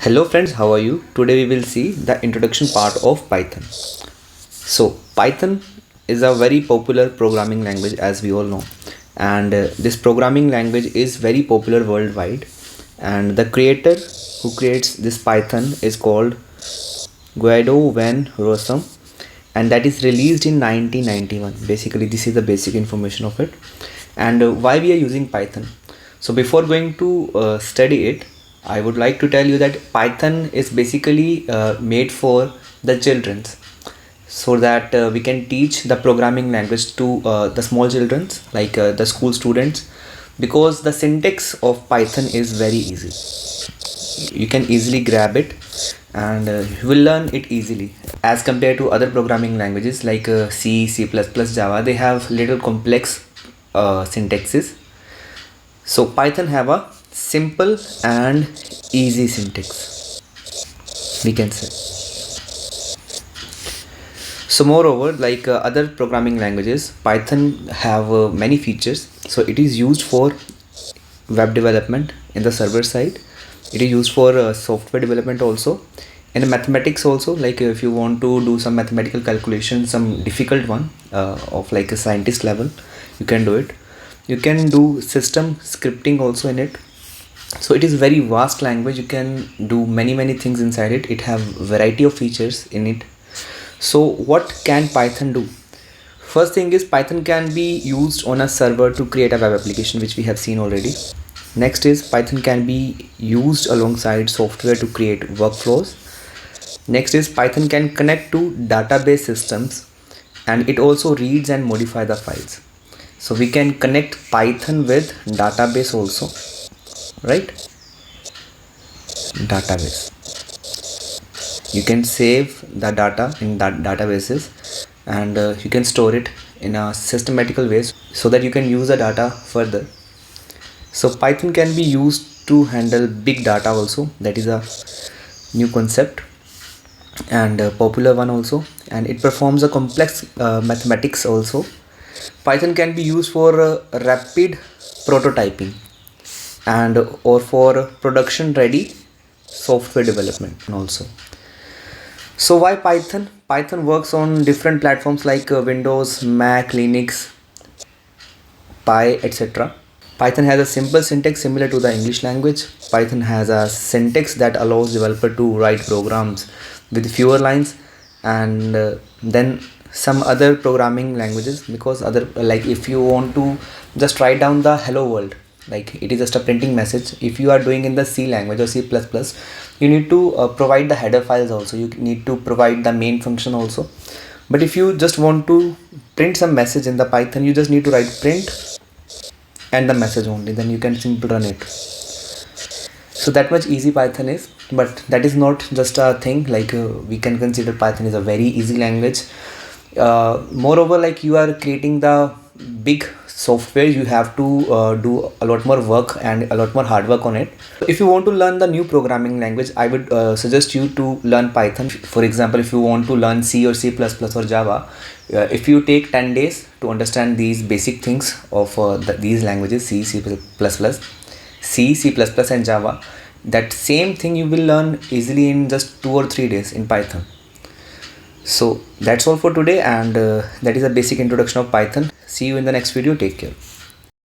Hello friends, how are you? Today we will see the introduction part of Python. So Python is a very popular programming language as we all know, and this programming language is very popular worldwide, and the creator who creates this Python is called Guido van Rossum, and that is released in 1991. Basically this is the basic information of it. And why we are using Python. So before going to study it, I would like to tell you that Python is basically made for the children, so that we can teach the programming language to the small children, like the school students, because the syntax of Python is very easy. You can easily grab it, and you will learn it easily as compared to other programming languages like C, C++, Java. They have little complex syntaxes. So Python have a simple and easy syntax, we can say. So moreover, like other programming languages, Python have many features. So it is used for web development in the server side. It is used for software development also, and mathematics also. Like if you want to do some mathematical calculation, some difficult one of like a scientist level, you can do it. You can do system scripting also in it. So it is very vast language. You can do many things inside it. It have variety of features in it. So what can Python do? First thing is, Python can be used on a server to create a web application, which we have seen already. Next is, Python can be used alongside software to create workflows. Next is, Python can connect to database systems, and it also reads and modify the files. So we can connect Python with database also, right? Database. You can save the data in that databases, and you can store it in a systematical way so that you can use the data further. So Python can be used to handle big data also. That is a new concept and a popular one also, and it performs a complex mathematics also. Python can be used for rapid prototyping and or for production ready software development also. So why Python? Python works on different platforms like Windows, Mac, Linux, Pi, etc. Python has a simple syntax similar to the English language. Python has a syntax that allows developer to write programs with fewer lines, and then some other programming languages, because other, like if you want to just write down the hello world, like it is just a printing message. If you are doing in the C language or C++, you need to provide the header files also. You need to provide the main function also. But if you just want to print some message in the Python, you just need to write print and the message only, then you can simply run it. So that much easy Python is. But that is not just a thing, like we can consider Python is a very easy language. Moreover, like you are creating the big software, you have to do a lot more work and a lot more hard work on it. If you want to learn the new programming language, I would suggest you to learn Python. For example, if you want to learn C or C++ or Java, if you take 10 days to understand these basic things of these languages, C, C++, C, C++ and Java, that same thing you will learn easily in just 2 or 3 days in Python. So that's all for today, and that is a basic introduction of Python. See you in the next video. Take care.